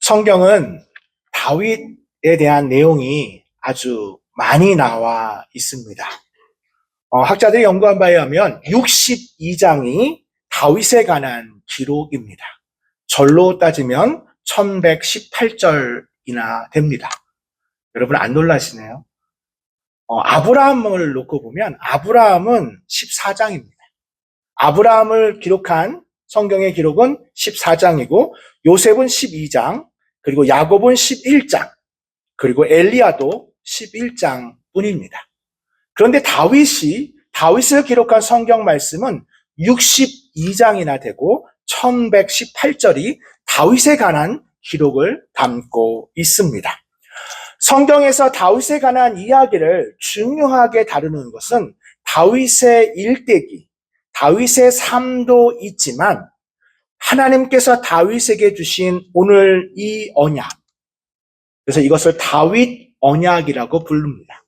성경은 다윗에 대한 내용이 아주 많이 나와 있습니다. 학자들이 연구한 바에 의하면 62장이 다윗에 관한 기록입니다. 절로 따지면 1118절이나 됩니다. 여러분 안 놀라시네요? 아브라함을 놓고 보면 아브라함은 14장입니다. 아브라함을 기록한 성경의 기록은 14장이고 요셉은 12장, 그리고 야곱은 11장, 그리고 엘리야도 11장 뿐입니다. 그런데 다윗을 기록한 성경 말씀은 62장이나 되고 1118절이 다윗에 관한 기록을 담고 있습니다. 성경에서 다윗에 관한 이야기를 중요하게 다루는 것은 다윗의 일대기, 다윗의 삶도 있지만 하나님께서 다윗에게 주신 오늘 이 언약, 그래서 이것을 다윗 언약이라고 부릅니다.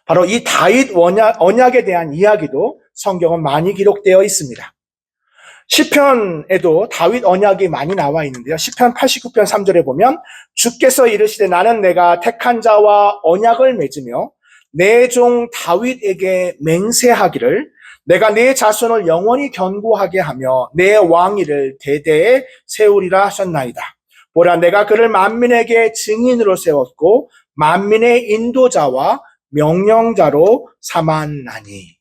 바로 이 다윗 언약에 대한 이야기도 성경은 많이 기록되어 있습니다. 시편에도 다윗 언약이 많이 나와 있는데요. 시편 89편 3절에 보면 주께서 이르시되 나는 내가 택한 자와 언약을 맺으며 내 종 다윗에게 맹세하기를 내가 내 자손을 영원히 견고하게 하며 내 왕위를 대대에 세우리라 하셨나이다. 보라 내가 그를 만민에게 증인으로 세웠고 만민의 인도자와 명령자로 삼았나니.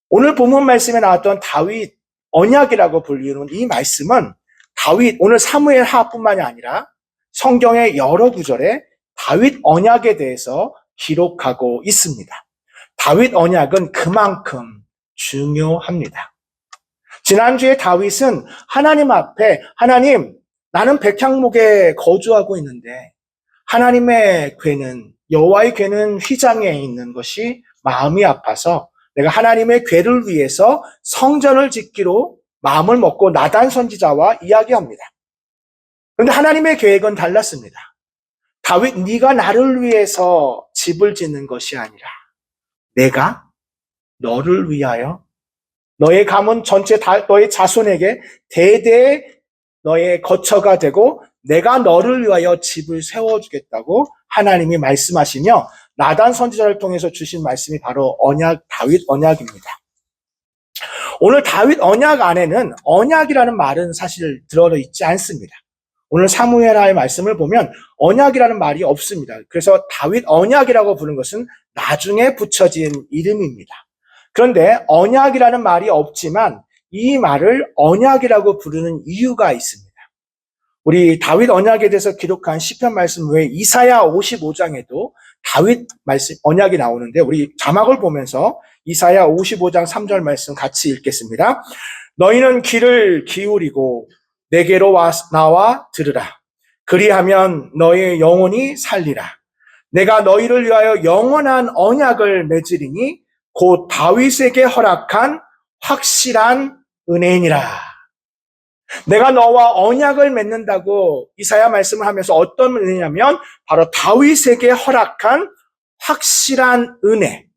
오늘 본문 말씀에 나왔던 다윗 언약이라고 불리는 이 말씀은 오늘 사무엘 하뿐만이 아니라 성경의 여러 구절에 다윗 언약에 대해서 기록하고 있습니다. 다윗 언약은 그만큼 중요합니다. 지난주에 다윗은 하나님 앞에 하나님, 나는 백향목에 거주하고 있는데 하나님의 궤는, 여호와의 궤는 휘장에 있는 것이 마음이 아파서 내가 하나님의 궤를 위해서 성전을 짓기로 마음을 먹고 나단 선지자와 이야기합니다. 그런데 하나님의 계획은 달랐습니다. 다윗, 네가 나를 위해서 집을 짓는 것이 아니라 내가 너를 위하여 너의 가문 전체 너의 자손에게 대대에 너의 거처가 되고 내가 너를 위하여 집을 세워주겠다고 하나님이 말씀하시며 나단 선지자를 통해서 주신 말씀이 바로 다윗 언약입니다. 오늘 다윗 언약 안에는 언약이라는 말은 사실 들어있지 않습니다. 오늘 사무엘하의 말씀을 보면 언약이라는 말이 없습니다. 그래서 다윗 언약이라고 부르는 것은 나중에 붙여진 이름입니다. 그런데 언약이라는 말이 없지만 이 말을 언약이라고 부르는 이유가 있습니다. 우리 다윗 언약에 대해서 기록한 시편 말씀 외에 이사야 55장에도 다윗 말씀 언약이 나오는데 우리 자막을 보면서 이사야 55장 3절 말씀 같이 읽겠습니다. 너희는 귀를 기울이고 내게로 나와 들으라. 그리하면 너의 영혼이 살리라. 내가 너희를 위하여 영원한 언약을 맺으리니 곧 다윗에게 허락한 확실한 은혜니라. 내가 너와 언약을 맺는다고 이사야 말씀을 하면서 어떤 은혜냐면 바로 다윗에게 허락한 확실한 은혜.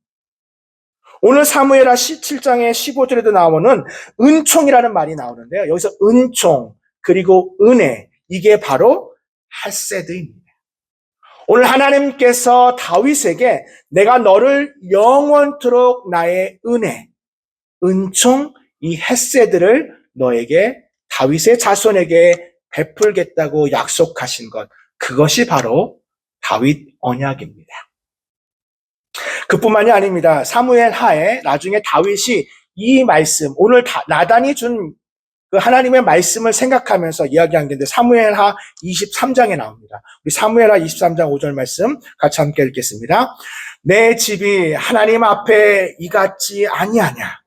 오늘 사무엘하 17장의 15절에도 나오는 은총이라는 말이 나오는데요. 여기서 은총 그리고 은혜, 이게 바로 헤세드입니다. 오늘 하나님께서 다윗에게 내가 너를 영원토록 나의 은혜, 은총, 이 헤세드를 너에게 다윗의 자손에게 베풀겠다고 약속하신 것, 그것이 바로 다윗 언약입니다. 그뿐만이 아닙니다. 사무엘 하에 나중에 다윗이 이 말씀, 오늘 나단이 준 그 하나님의 말씀을 생각하면서 이야기한 게 있는데 사무엘하 23장에 나옵니다. 우리 사무엘하 23장 5절 말씀 같이 함께 읽겠습니다. 내 집이 하나님 앞에 이같지 아니하냐.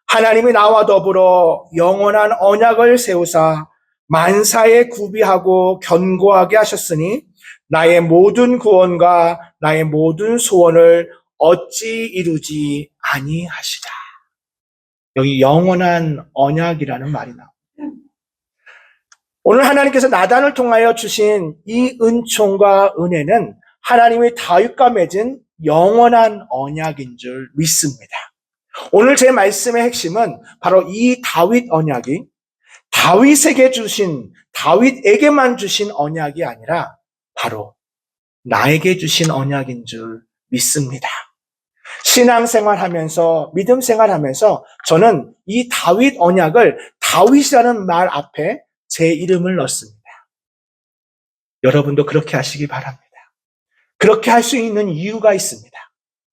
하나님이 나와 더불어 영원한 언약을 세우사 만사에 구비하고 견고하게 하셨으니 나의 모든 구원과 나의 모든 소원을 어찌 이루지 아니하시랴. 여기 영원한 언약이라는 말이 나옵니다. 오늘 하나님께서 나단을 통하여 주신 이 은총과 은혜는 하나님의 다윗과 맺은 영원한 언약인 줄 믿습니다. 오늘 제 말씀의 핵심은 바로 이 다윗 언약이 다윗에게만 주신 언약이 아니라 바로 나에게 주신 언약인 줄 믿습니다. 신앙생활하면서, 믿음 생활하면서 저는 이 다윗 언약을 다윗이라는 말 앞에 제 이름을 넣습니다. 여러분도 그렇게 하시기 바랍니다. 그렇게 할 수 있는 이유가 있습니다.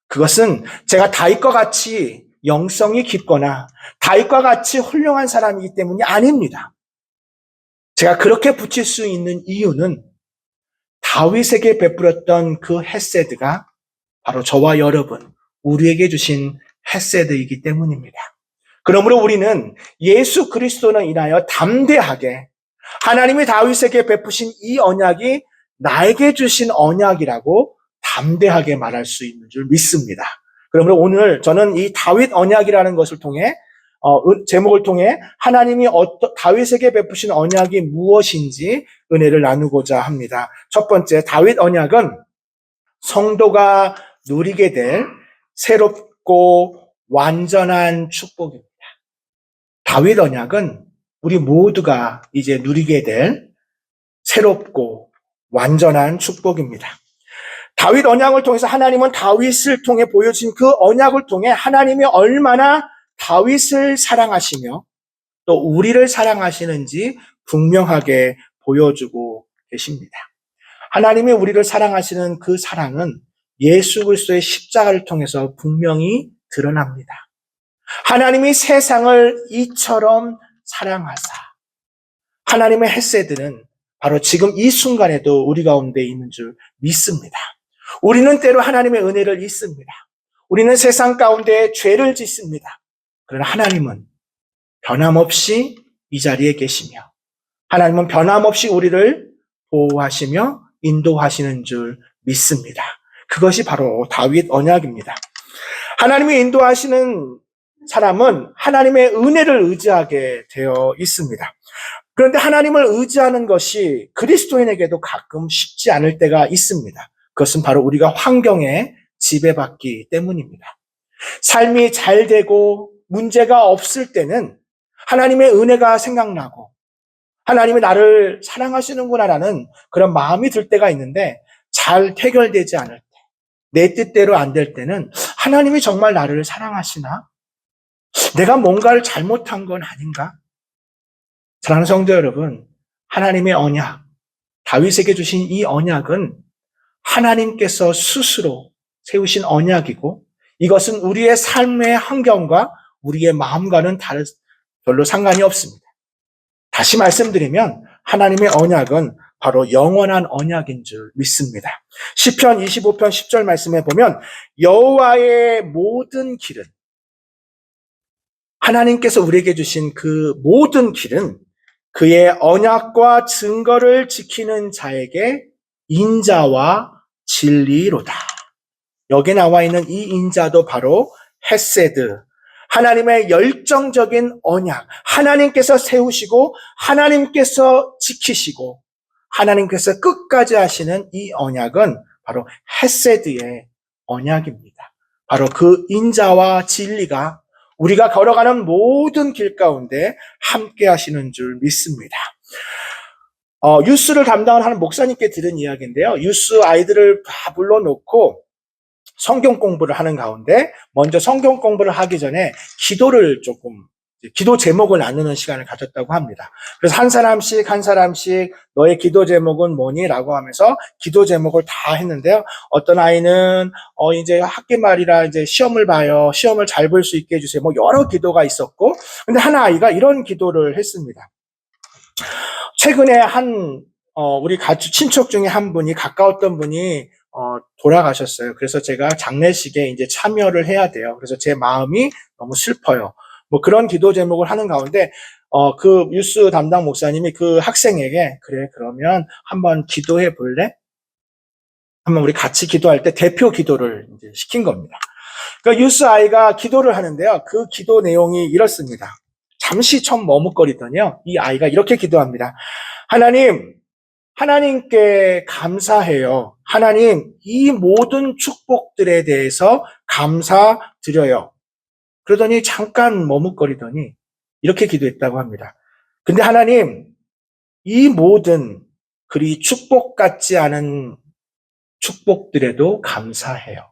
그것은 제가 다윗과 같이 영성이 깊거나 다윗과 같이 훌륭한 사람이기 때문이 아닙니다. 제가 그렇게 붙일 수 있는 이유는 다윗에게 베풀었던 그 헤세드가 바로 저와 여러분, 우리에게 주신 헤세드이기 때문입니다. 그러므로 우리는 예수 그리스도는 인하여 담대하게 하나님이 다윗에게 베푸신 이 언약이 나에게 주신 언약이라고 담대하게 말할 수 있는 줄 믿습니다. 그러므로 오늘 저는 이 다윗 언약이라는 것을 통해 제목을 통해 하나님이 다윗에게 베푸신 언약이 무엇인지 은혜를 나누고자 합니다. 첫 번째, 다윗 언약은 성도가 누리게 될 새롭고 완전한 축복입니다. 다윗 언약은 우리 모두가 이제 누리게 될 새롭고 완전한 축복입니다. 다윗 언약을 통해서 하나님은 다윗을 통해 보여진 그 언약을 통해 하나님이 얼마나 다윗을 사랑하시며 또 우리를 사랑하시는지 분명하게 보여주고 계십니다. 하나님이 우리를 사랑하시는 그 사랑은 예수 그리스도의 십자가를 통해서 분명히 드러납니다. 하나님이 세상을 이처럼 사랑하사 하나님의 헤세드는 바로 지금 이 순간에도 우리 가운데 있는 줄 믿습니다. 우리는 때로 하나님의 은혜를 잊습니다. 우리는 세상 가운데 죄를 짓습니다. 그러나 하나님은 변함없이 이 자리에 계시며 하나님은 변함없이 우리를 보호하시며 인도하시는 줄 믿습니다. 그것이 바로 다윗 언약입니다. 하나님이 인도하시는 사람은 하나님의 은혜를 의지하게 되어 있습니다. 그런데 하나님을 의지하는 것이 그리스도인에게도 가끔 쉽지 않을 때가 있습니다. 그것은 바로 우리가 환경에 지배받기 때문입니다. 삶이 잘 되고 문제가 없을 때는 하나님의 은혜가 생각나고 하나님이 나를 사랑하시는구나라는 그런 마음이 들 때가 있는데 잘 해결되지 않을 때, 내 뜻대로 안 될 때는 하나님이 정말 나를 사랑하시나? 내가 뭔가를 잘못한 건 아닌가? 사랑하는 성도 여러분, 하나님의 언약, 다윗에게 주신 이 언약은 하나님께서 스스로 세우신 언약이고 이것은 우리의 삶의 환경과 우리의 마음과는 별로 상관이 없습니다. 다시 말씀드리면 하나님의 언약은 바로 영원한 언약인 줄 믿습니다. 시편 25편 10절 말씀에 보면 여호와의 모든 길은 하나님께서 우리에게 주신 그 모든 길은 그의 언약과 증거를 지키는 자에게 인자와 진리로다. 여기 나와 있는 이 인자도 바로 헤세드, 하나님의 열정적인 언약, 하나님께서 세우시고 하나님께서 지키시고 하나님께서 끝까지 하시는 이 언약은 바로 헤세드의 언약입니다. 바로 그 인자와 진리가 우리가 걸어가는 모든 길 가운데 함께 하시는 줄 믿습니다. 유스를 담당하는 목사님께 들은 이야기인데요. 유스 아이들을 다 불러놓고 성경 공부를 하는 가운데 먼저 성경 공부를 하기 전에 기도 제목을 나누는 시간을 가졌다고 합니다. 그래서 한 사람씩 너의 기도 제목은 뭐니? 라고 하면서 기도 제목을 다 했는데요. 어떤 아이는 이제 학기 말이라 이제 시험을 봐요. 시험을 잘 볼 수 있게 해주세요. 뭐 여러 기도가 있었고, 근데 한 아이가 이런 기도를 했습니다. 최근에 우리 친척 중에 한 분이, 가까웠던 분이 돌아가셨어요. 그래서 제가 장례식에 이제 참여를 해야 돼요. 그래서 제 마음이 너무 슬퍼요. 뭐 그런 기도 제목을 하는 가운데 그 유스 담당 목사님이 그 학생에게 그래 그러면 한번 기도해 볼래? 한번 우리 같이 기도할 때 대표 기도를 이제 시킨 겁니다. 그 유스 아이가 기도를 하는데요. 그 기도 내용이 이렇습니다. 잠시 좀 머뭇거리더니요. 이 아이가 이렇게 기도합니다. 하나님께 감사해요. 하나님, 이 모든 축복들에 대해서 감사드려요. 그러더니 잠깐 머뭇거리더니 이렇게 기도했다고 합니다. 근데 하나님, 이 모든 그리 축복 같지 않은 축복들에도 감사해요.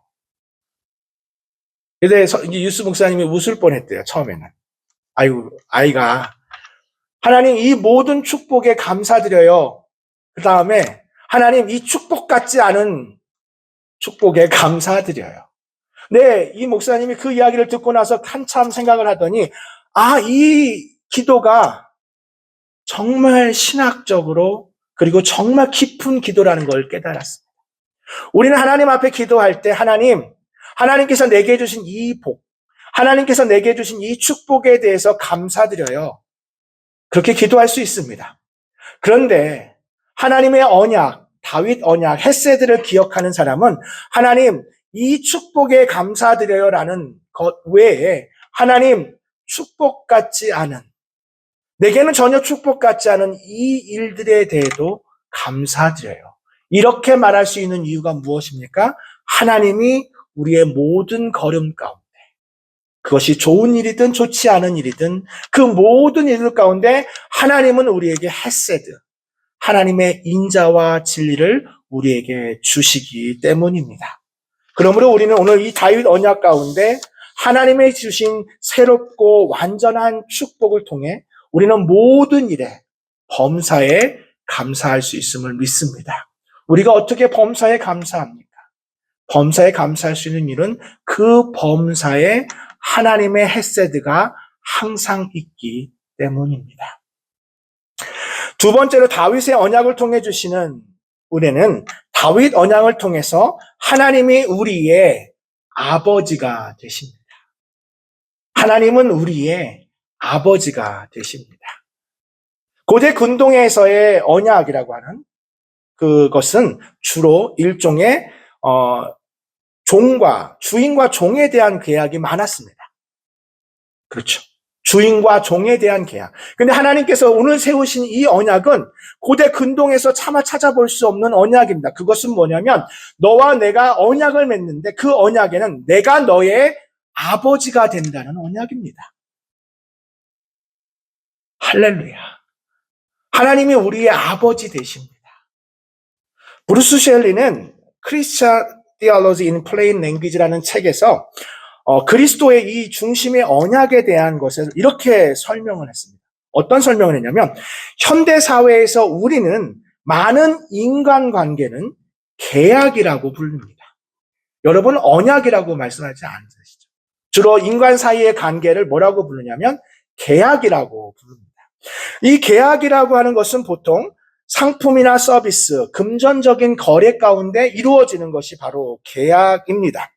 그래서 이제 유스 목사님이 웃을 뻔했대요, 처음에는. 아이고, 아이가. 하나님, 이 모든 축복에 감사드려요. 그 다음에, 하나님, 이 축복 같지 않은 축복에 감사드려요. 네, 이 목사님이 그 이야기를 듣고 나서 한참 생각을 하더니, 이 기도가 정말 신학적으로, 그리고 정말 깊은 기도라는 걸 깨달았습니다. 우리는 하나님 앞에 기도할 때, 하나님께서 내게 주신 이 복, 하나님께서 내게 주신 이 축복에 대해서 감사드려요. 그렇게 기도할 수 있습니다. 그런데 하나님의 언약, 다윗 언약, 헤세드를 기억하는 사람은 하나님, 이 축복에 감사드려요라는 것 외에 하나님, 축복 같지 않은, 내게는 전혀 축복 같지 않은 이 일들에 대해도 감사드려요. 이렇게 말할 수 있는 이유가 무엇입니까? 하나님이 우리의 모든 걸음 가운데, 그것이 좋은 일이든 좋지 않은 일이든 그 모든 일들 가운데 하나님은 우리에게 헤세드, 하나님의 인자와 진리를 우리에게 주시기 때문입니다. 그러므로 우리는 오늘 이 다윗 언약 가운데 하나님의 주신 새롭고 완전한 축복을 통해 우리는 모든 일에 범사에 감사할 수 있음을 믿습니다. 우리가 어떻게 범사에 감사합니까? 범사에 감사할 수 있는 일은 그 범사에 하나님의 헤세드가 항상 있기 때문입니다. 두 번째로 다윗의 언약을 통해 주시는 은혜는 다윗 언약을 통해서 하나님이 우리의 아버지가 되십니다. 하나님은 우리의 아버지가 되십니다. 고대 근동에서의 언약이라고 하는 그것은 주로 일종의 주인과 종에 대한 계약이 많았습니다. 그렇죠. 주인과 종에 대한 계약. 근데 하나님께서 오늘 세우신 이 언약은 고대 근동에서 차마 찾아볼 수 없는 언약입니다. 그것은 뭐냐면 너와 내가 언약을 맺는데 그 언약에는 내가 너의 아버지가 된다는 언약입니다. 할렐루야. 하나님이 우리의 아버지 되십니다. 브루스 셸리는 Christian Theology in Plain Language라는 책에서 그리스도의 이 중심의 언약에 대한 것을 이렇게 설명을 했습니다. 어떤 설명을 했냐면 현대 사회에서 우리는 많은 인간관계는 계약이라고 부릅니다. 여러분 언약이라고 말씀하지 않으시죠? 주로 인간 사이의 관계를 뭐라고 부르냐면 계약이라고 부릅니다. 이 계약이라고 하는 것은 보통 상품이나 서비스, 금전적인 거래 가운데 이루어지는 것이 바로 계약입니다.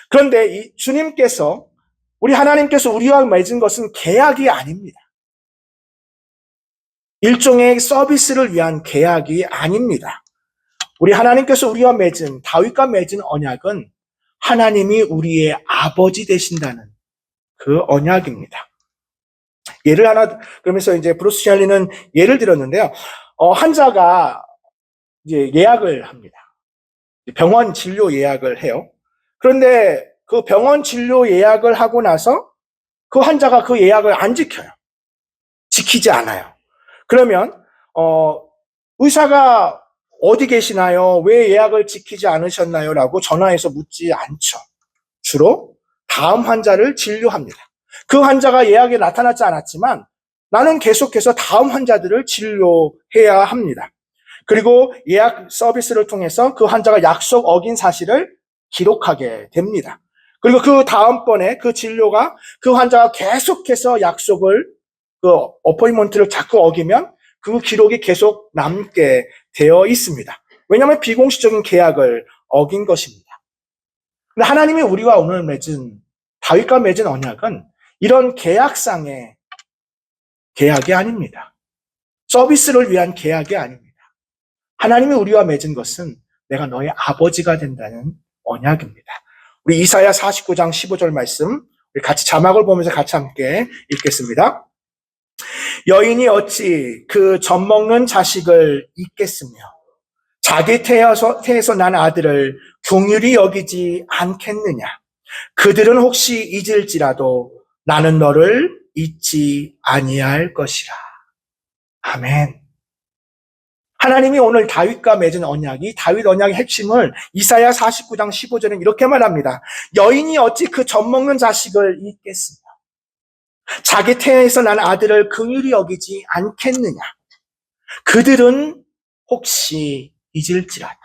그런데 우리 하나님께서 우리와 맺은 것은 계약이 아닙니다. 일종의 서비스를 위한 계약이 아닙니다. 우리 하나님께서 다윗과 맺은 언약은 하나님이 우리의 아버지 되신다는 그 언약입니다. 그러면서 이제 브루스 샬리는 예를 들었는데요. 환자가 이제 예약을 합니다. 병원 진료 예약을 해요. 그런데 그 병원 진료 예약을 하고 나서 그 환자가 그 예약을 안 지켜요. 지키지 않아요. 그러면 의사가 어디 계시나요? 왜 예약을 지키지 않으셨나요? 라고 전화해서 묻지 않죠. 주로 다음 환자를 진료합니다. 그 환자가 예약에 나타나지 않았지만 나는 계속해서 다음 환자들을 진료해야 합니다. 그리고 예약 서비스를 통해서 그 환자가 약속 어긴 사실을 기록하게 됩니다. 그리고 그 다음번에 그 진료가 그 환자가 계속해서 어포인먼트를 자꾸 어기면 그 기록이 계속 남게 되어 있습니다. 왜냐하면 비공식적인 계약을 어긴 것입니다. 근데 하나님이 다윗과 맺은 언약은 이런 계약상의 계약이 아닙니다. 서비스를 위한 계약이 아닙니다. 하나님이 우리와 맺은 것은 내가 너의 아버지가 된다는 언약입니다. 우리 이사야 49장 15절 말씀, 우리 같이 자막을 보면서 같이 함께 읽겠습니다. 여인이 어찌 그 젖먹는 자식을 잊겠으며 자기 태에서 난 아들을 긍휼히 여기지 않겠느냐. 그들은 혹시 잊을지라도 나는 너를 잊지 아니할 것이라. 아멘. 하나님이 오늘 다윗과 맺은 언약이 다윗 언약의 핵심을 이사야 49장 15절은 이렇게 말합니다. 여인이 어찌 그 젖먹는 자식을 잊겠으며 자기 태에서 난 아들을 긍휼히 여기지 않겠느냐. 그들은 혹시 잊을지라도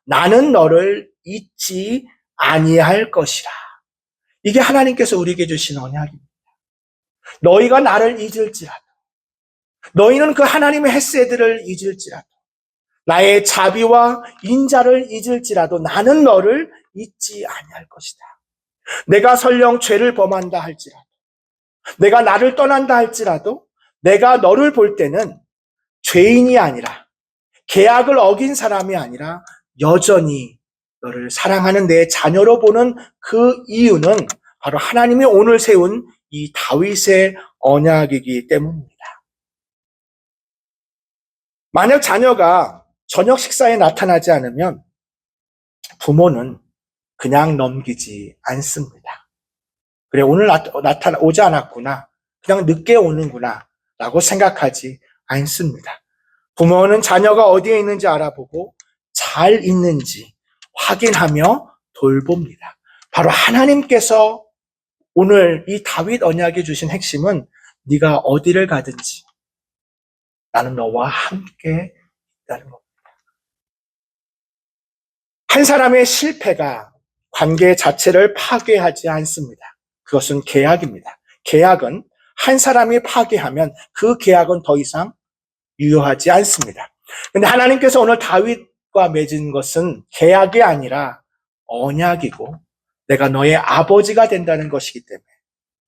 나는 너를 잊지 아니할 것이라. 이게 하나님께서 우리에게 주신 언약입니다. 너희가 나를 잊을지라도, 너희는 그 하나님의 헷세들을 잊을지라도, 나의 자비와 인자를 잊을지라도 나는 너를 잊지 아니할 것이다. 내가 설령 죄를 범한다 할지라도, 내가 나를 떠난다 할지라도 내가 너를 볼 때는 죄인이 아니라, 계약을 어긴 사람이 아니라 여전히 너를 사랑하는 내 자녀로 보는 그 이유는 바로 하나님이 오늘 세운 이 다윗의 언약이기 때문입니다. 만약 자녀가 저녁 식사에 나타나지 않으면 부모는 그냥 넘기지 않습니다. 그래, 오늘 오지 않았구나, 그냥 늦게 오는구나 라고 생각하지 않습니다. 부모는 자녀가 어디에 있는지 알아보고 잘 있는지 확인하며 돌봅니다. 바로 하나님께서 오늘 이 다윗 언약에 주신 핵심은 네가 어디를 가든지 나는 너와 함께 있다는 겁니다. 한 사람의 실패가 관계 자체를 파괴하지 않습니다. 그것은 계약입니다. 계약은 한 사람이 파괴하면 그 계약은 더 이상 유효하지 않습니다. 그런데 하나님께서 오늘 다윗과 맺은 것은 계약이 아니라 언약이고 내가 너의 아버지가 된다는 것이기 때문에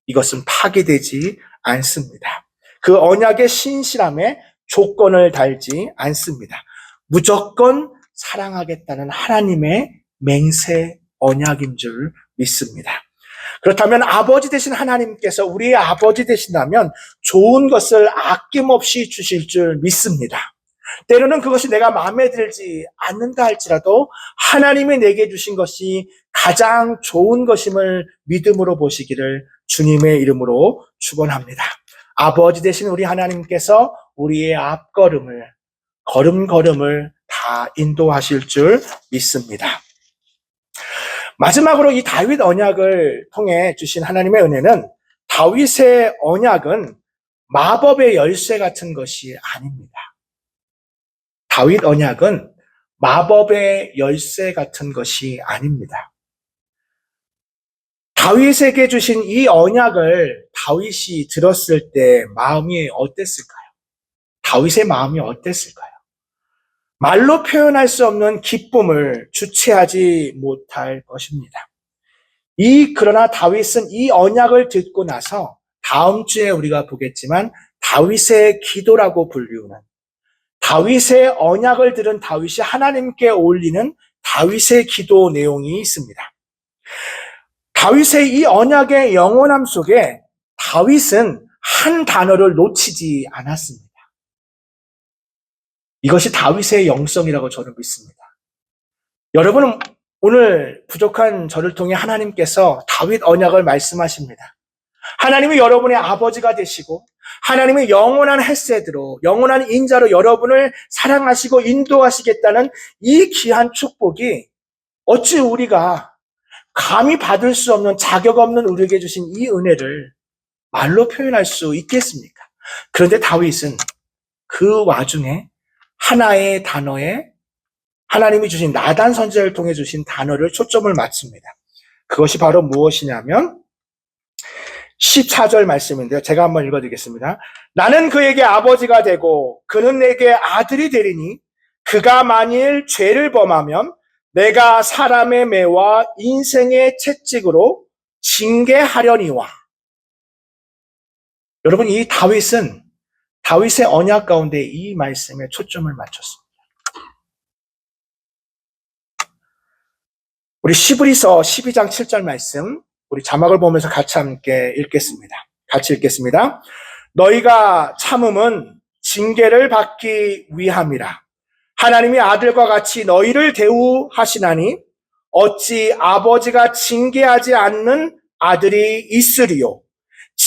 이것은 파괴되지 않습니다. 그 언약의 신실함에 조건을 달지 않습니다. 무조건 사랑하겠다는 하나님의 맹세 언약인 줄 믿습니다. 그렇다면 아버지 되신 하나님께서 우리의 아버지 되신다면 좋은 것을 아낌없이 주실 줄 믿습니다. 때로는 그것이 내가 마음에 들지 않는다 할지라도 하나님이 내게 주신 것이 가장 좋은 것임을 믿음으로 보시기를 주님의 이름으로 축원합니다. 아버지 되신 우리 하나님께서 우리의 앞걸음을, 걸음걸음을 다 인도하실 줄 믿습니다. 마지막으로 이 다윗 언약을 통해 주신 하나님의 은혜는 다윗의 언약은 마법의 열쇠 같은 것이 아닙니다. 다윗 언약은 마법의 열쇠 같은 것이 아닙니다. 다윗에게 주신 이 언약을 다윗이 들었을 때 마음이 어땠을까요? 다윗의 마음이 어땠을까요? 말로 표현할 수 없는 기쁨을 주체하지 못할 것입니다. 그러나 다윗은 이 언약을 듣고 나서 다음 주에 우리가 보겠지만 다윗의 기도라고 불리우는, 다윗의 언약을 들은 다윗이 하나님께 올리는 다윗의 기도 내용이 있습니다. 다윗의 이 언약의 영원함 속에 다윗은 한 단어를 놓치지 않았습니다. 이것이 다윗의 영성이라고 저는 믿습니다. 여러분은 오늘 부족한 저를 통해 하나님께서 다윗 언약을 말씀하십니다. 하나님이 여러분의 아버지가 되시고 하나님의 영원한 헷세드로, 영원한 인자로 여러분을 사랑하시고 인도하시겠다는 이 귀한 축복이 어찌 우리가 감히 받을 수 없는, 자격 없는 우리에게 주신 이 은혜를 말로 표현할 수 있겠습니까? 그런데 다윗은 그 와중에 하나의 단어에 하나님이 주신 나단 선지자를 통해 주신 단어를 초점을 맞춥니다. 그것이 바로 무엇이냐면 14절 말씀인데요. 제가 한번 읽어드리겠습니다. 나는 그에게 아버지가 되고 그는 내게 아들이 되리니 그가 만일 죄를 범하면 내가 사람의 매와 인생의 채찍으로 징계하려니와. 여러분, 이 다윗은 다윗의 언약 가운데 이 말씀에 초점을 맞췄습니다. 우리 시브리서 12장 7절 말씀, 우리 자막을 보면서 같이 함께 읽겠습니다. 같이 읽겠습니다. 너희가 참음은 징계를 받기 위함이라. 하나님이 아들과 같이 너희를 대우하시나니 어찌 아버지가 징계하지 않는 아들이 있으리요.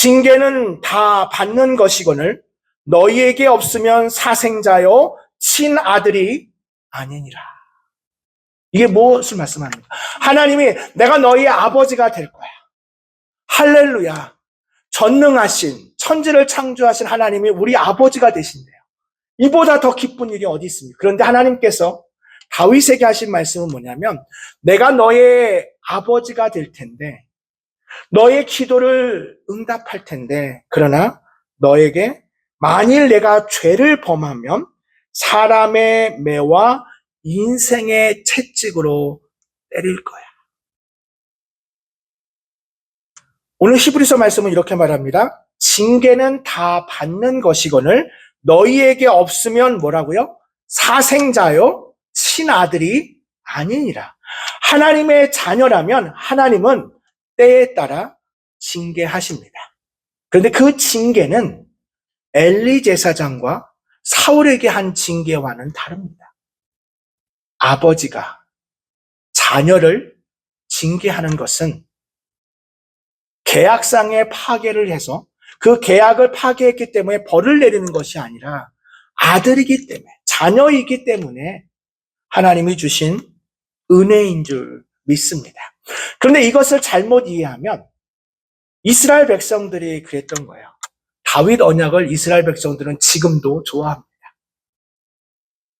징계는 다 받는 것이거늘 너희에게 없으면 사생자요 친아들이 아니니라. 이게 무엇을 말씀합니까? 하나님이 내가 너희의 아버지가 될 거야. 할렐루야. 전능하신 천지를 창조하신 하나님이 우리 아버지가 되신대요. 이보다 더 기쁜 일이 어디 있습니까? 그런데 하나님께서 다윗에게 하신 말씀은 뭐냐면 내가 너의 아버지가 될 텐데 너의 기도를 응답할 텐데 그러나 너에게 만일 내가 죄를 범하면 사람의 매와 인생의 채찍으로 때릴 거야. 오늘 히브리서 말씀은 이렇게 말합니다. 징계는 다 받는 것이거늘 너희에게 없으면 뭐라고요? 사생자요 친아들이 아니니라. 하나님의 자녀라면 하나님은 때에 따라 징계하십니다. 그런데 그 징계는 엘리 제사장과 사울에게 한 징계와는 다릅니다. 아버지가 자녀를 징계하는 것은 계약상의 파괴를 해서 그 계약을 파괴했기 때문에 벌을 내리는 것이 아니라 아들이기 때문에 자녀이기 때문에 하나님이 주신 은혜인 줄 믿습니다. 그런데 이것을 잘못 이해하면 이스라엘 백성들이 그랬던 거예요. 다윗 언약을 이스라엘 백성들은 지금도 좋아합니다.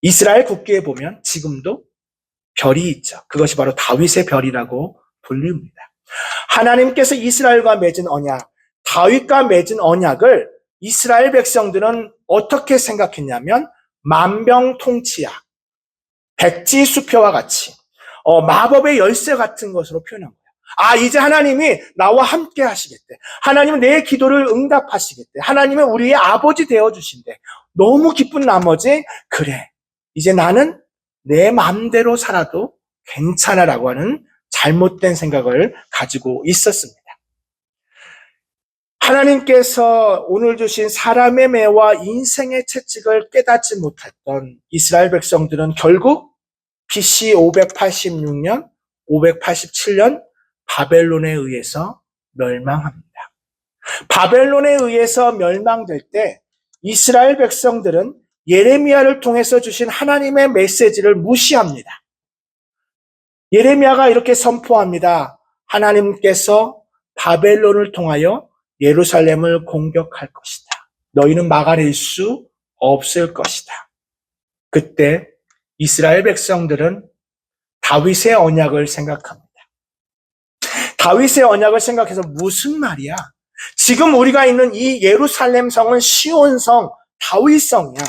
이스라엘 국기에 보면 지금도 별이 있죠. 그것이 바로 다윗의 별이라고 불립니다. 하나님께서 이스라엘과 맺은 언약, 다윗과 맺은 언약을 이스라엘 백성들은 어떻게 생각했냐면 만병통치약, 백지수표와 같이 마법의 열쇠 같은 것으로 표현한 거예요. 아, 이제 하나님이 나와 함께 하시겠대. 하나님은 내 기도를 응답하시겠대. 하나님은 우리의 아버지 되어주신대. 너무 기쁜 나머지 그래, 이제 나는 내 마음대로 살아도 괜찮아라고 하는 잘못된 생각을 가지고 있었습니다. 하나님께서 오늘 주신 사람의 매와 인생의 채찍을 깨닫지 못했던 이스라엘 백성들은 결국 BC 586년, 587년 바벨론에 의해서 멸망합니다. 바벨론에 의해서 멸망될 때 이스라엘 백성들은 예레미야를 통해서 주신 하나님의 메시지를 무시합니다. 예레미야가 이렇게 선포합니다. 하나님께서 바벨론을 통하여 예루살렘을 공격할 것이다. 너희는 막아낼 수 없을 것이다. 그때 이스라엘 백성들은 다윗의 언약을 생각합니다. 다윗의 언약을 생각해서 무슨 말이야? 지금 우리가 있는 이 예루살렘 성은 시온성, 다윗성이야.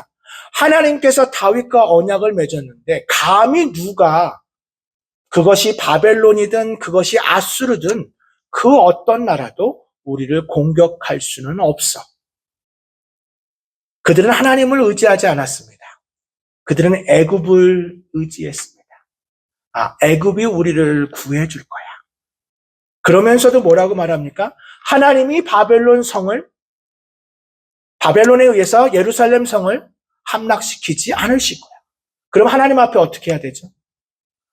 하나님께서 다윗과 언약을 맺었는데 감히 누가 그것이 바벨론이든 그것이 아수르든 그 어떤 나라도 우리를 공격할 수는 없어. 그들은 하나님을 의지하지 않았습니다. 그들은 애굽을 의지했습니다. 애굽이 우리를 구해줄 거야. 그러면서도 뭐라고 말합니까? 하나님이 바벨론에 의해서 예루살렘 성을 함락시키지 않으실 거야. 그럼 하나님 앞에 어떻게 해야 되죠?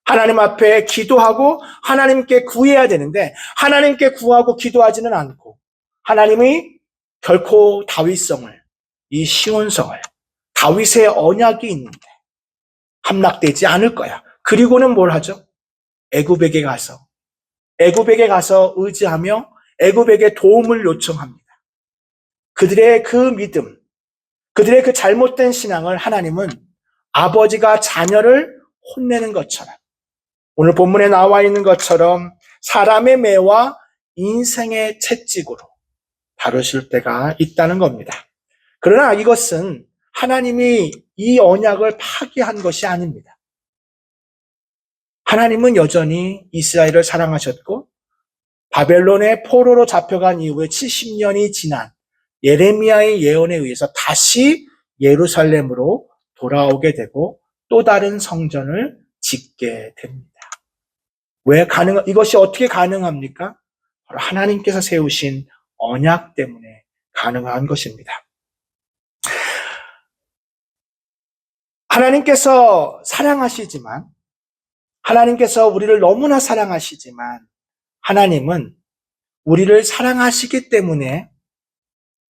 하나님 앞에 기도하고 하나님께 구해야 되는데 하나님께 구하고 기도하지는 않고 하나님이 결코 다윗성을, 이 시온성을, 다윗의 언약이 있는데 함락되지 않을 거야. 그리고는 뭘 하죠? 애굽에게 가서 의지하며 애굽에게 도움을 요청합니다. 그들의 그 믿음, 그들의 그 잘못된 신앙을 하나님은 아버지가 자녀를 혼내는 것처럼 오늘 본문에 나와 있는 것처럼 사람의 매와 인생의 채찍으로 다루실 때가 있다는 겁니다. 그러나 이것은 하나님이 이 언약을 파기한 것이 아닙니다. 하나님은 여전히 이스라엘을 사랑하셨고 바벨론의 포로로 잡혀간 이후에 70년이 지난 예레미야의 예언에 의해서 다시 예루살렘으로 돌아오게 되고 또 다른 성전을 짓게 됩니다. 이것이 어떻게 가능합니까? 바로 하나님께서 세우신 언약 때문에 가능한 것입니다. 하나님께서 사랑하시지만, 하나님께서 우리를 너무나 사랑하시지만, 하나님은 우리를 사랑하시기 때문에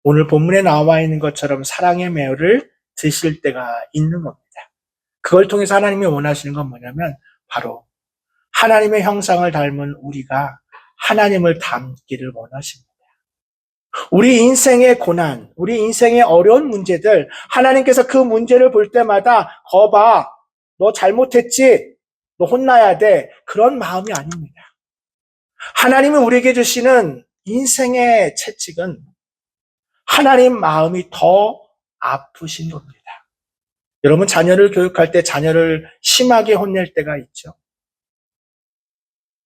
오늘 본문에 나와 있는 것처럼 사랑의 매를 드실 때가 있는 겁니다. 그걸 통해서 하나님이 원하시는 건 뭐냐면 바로 하나님의 형상을 닮은 우리가 하나님을 닮기를 원하십니다. 우리 인생의 고난, 우리 인생의 어려운 문제들, 하나님께서 그 문제를 볼 때마다 거봐, 너 잘못했지? 너 혼나야 돼. 그런 마음이 아닙니다. 하나님이 우리에게 주시는 인생의 채찍은 하나님 마음이 더 아프신 겁니다. 여러분 자녀를 교육할 때 자녀를 심하게 혼낼 때가 있죠.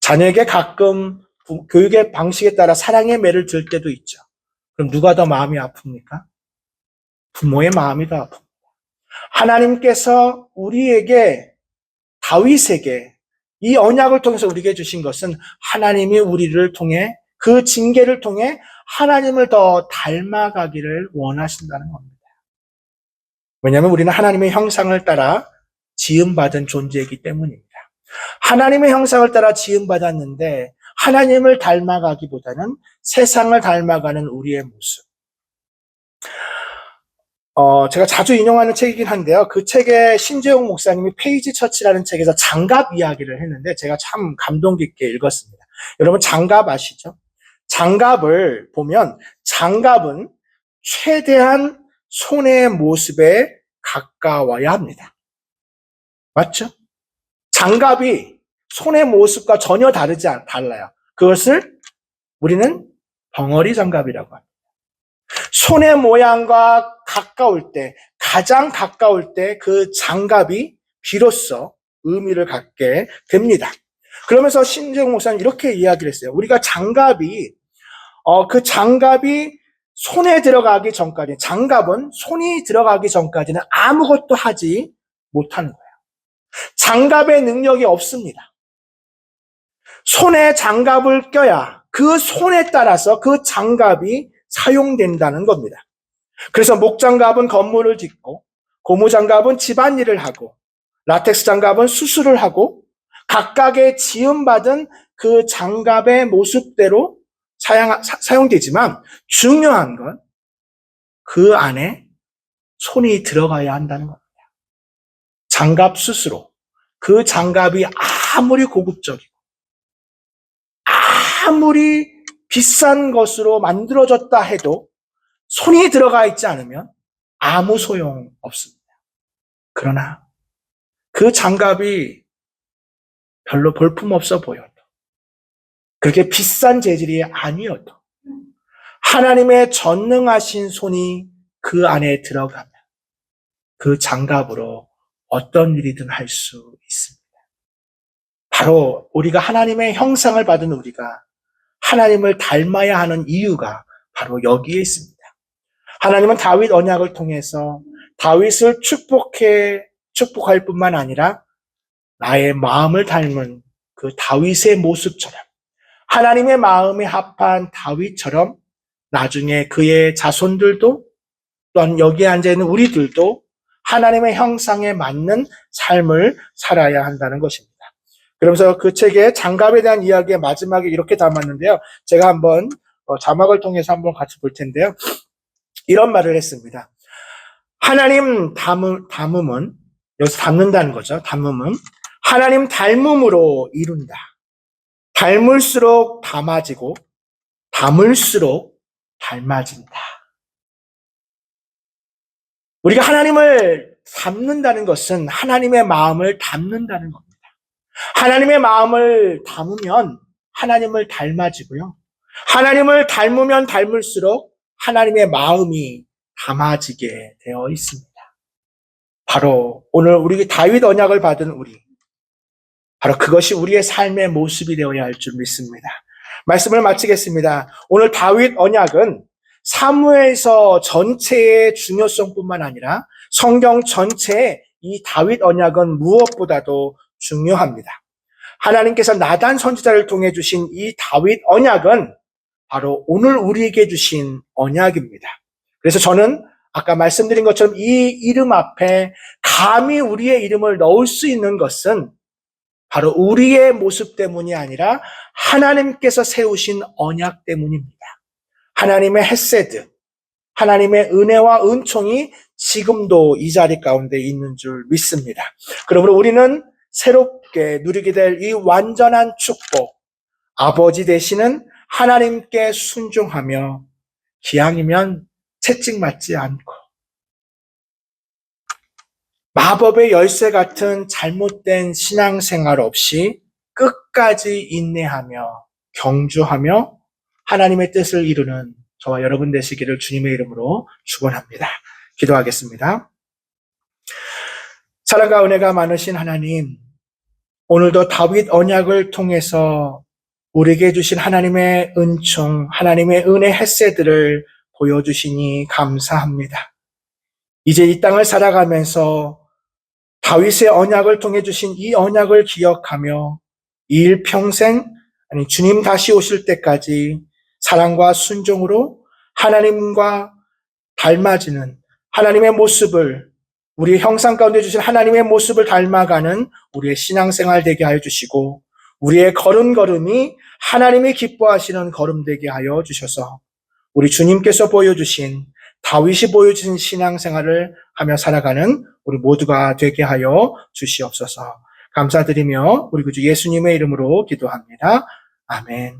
자녀에게 가끔 교육의 방식에 따라 사랑의 매를 들 때도 있죠. 그럼 누가 더 마음이 아픕니까? 부모의 마음이 더 아픕니다. 하나님께서 우리에게 다윗에게 이 언약을 통해서 우리에게 주신 것은 하나님이 우리를 통해 그 징계를 통해 하나님을 더 닮아가기를 원하신다는 겁니다. 왜냐하면 우리는 하나님의 형상을 따라 지음받은 존재이기 때문입니다. 하나님의 형상을 따라 지음받았는데 하나님을 닮아가기보다는 세상을 닮아가는 우리의 모습. 제가 자주 인용하는 책이긴 한데요. 그 책에 신재용 목사님이 페이지 처치라는 책에서 장갑 이야기를 했는데 제가 참 감동 깊게 읽었습니다. 여러분 장갑 아시죠? 장갑을 보면 장갑은 최대한 손의 모습에 가까워야 합니다. 맞죠? 장갑이 손의 모습과 전혀 달라요. 그것을 우리는 벙어리 장갑이라고 합니다. 손의 모양과 가까울 때, 가장 가까울 때 그 장갑이 비로소 의미를 갖게 됩니다. 그러면서 신재용 목사님 이렇게 이야기를 했어요. 우리가 장갑이 그 장갑이 손에 들어가기 전까지, 장갑은 손이 들어가기 전까지는 아무것도 하지 못하는 거예요. 장갑의 능력이 없습니다. 손에 장갑을 껴야 그 손에 따라서 그 장갑이 사용된다는 겁니다. 그래서 목장갑은 건물을 짓고, 고무장갑은 집안일을 하고, 라텍스 장갑은 수술을 하고, 각각의 지음받은 그 장갑의 모습대로 사용되지만 중요한 건 그 안에 손이 들어가야 한다는 겁니다. 장갑 스스로 그 장갑이 아무리 고급적이고 아무리 비싼 것으로 만들어졌다 해도 손이 들어가 있지 않으면 아무 소용 없습니다. 그러나 그 장갑이 별로 볼품없어 보여도 그렇게 비싼 재질이 아니어도 하나님의 전능하신 손이 그 안에 들어가면 그 장갑으로 어떤 일이든 할 수 있습니다. 바로 우리가 하나님의 형상을 받은 우리가 하나님을 닮아야 하는 이유가 바로 여기에 있습니다. 하나님은 다윗 언약을 통해서 다윗을 축복할 뿐만 아니라 나의 마음을 닮은 그 다윗의 모습처럼 하나님의 마음에 합한 다윗처럼 나중에 그의 자손들도 또한 여기에 앉아있는 우리들도 하나님의 형상에 맞는 삶을 살아야 한다는 것입니다. 그러면서 그 책의 장갑에 대한 이야기의 마지막에 이렇게 담았는데요. 제가 한번 자막을 통해서 한번 같이 볼 텐데요. 이런 말을 했습니다. 하나님 닮음은, 여기서 닮는다는 거죠. 닮음은 하나님 닮음으로 이룬다. 닮을수록 닮아지고 닮을수록 닮아진다. 우리가 하나님을 닮는다는 것은 하나님의 마음을 닮는다는 겁니다. 하나님의 마음을 담으면 하나님을 닮아지고요. 하나님을 닮으면 닮을수록 하나님의 마음이 담아지게 되어 있습니다. 바로 오늘 우리 다윗 언약을 받은 우리, 바로 그것이 우리의 삶의 모습이 되어야 할 줄 믿습니다. 말씀을 마치겠습니다. 오늘 다윗 언약은 사무엘서 전체의 중요성뿐만 아니라 성경 전체의 이 다윗 언약은 무엇보다도 중요합니다. 하나님께서 나단 선지자를 통해 주신 이 다윗 언약은 바로 오늘 우리에게 주신 언약입니다. 그래서 저는 아까 말씀드린 것처럼 이 이름 앞에 감히 우리의 이름을 넣을 수 있는 것은 바로 우리의 모습 때문이 아니라 하나님께서 세우신 언약 때문입니다. 하나님의 헤세드, 하나님의 은혜와 은총이 지금도 이 자리 가운데 있는 줄 믿습니다. 그러므로 우리는 새롭게 누리게 될 이 완전한 축복, 아버지 되시는 하나님께 순종하며 기왕이면 채찍맞지 않고 마법의 열쇠 같은 잘못된 신앙생활 없이 끝까지 인내하며 경주하며 하나님의 뜻을 이루는 저와 여러분 되시기를 주님의 이름으로 축원합니다. 기도하겠습니다. 사랑과 은혜가 많으신 하나님, 오늘도 다윗 언약을 통해서 우리에게 주신 하나님의 은총, 하나님의 은혜 헤세드를 보여주시니 감사합니다. 이제 이 땅을 살아가면서 다윗의 언약을 통해 주신 이 언약을 기억하며 이 일평생, 아니 주님 다시 오실 때까지 사랑과 순종으로 하나님과 닮아지는 하나님의 모습을, 우리의 형상 가운데 주신 하나님의 모습을 닮아가는 우리의 신앙생활 되게 하여 주시고 우리의 걸음걸음이 하나님이 기뻐하시는 걸음 되게 하여 주셔서 우리 주님께서 보여주신, 다윗이 보여주신 신앙생활을 하며 살아가는 우리 모두가 되게 하여 주시옵소서. 감사드리며 우리 구주 예수님의 이름으로 기도합니다. 아멘.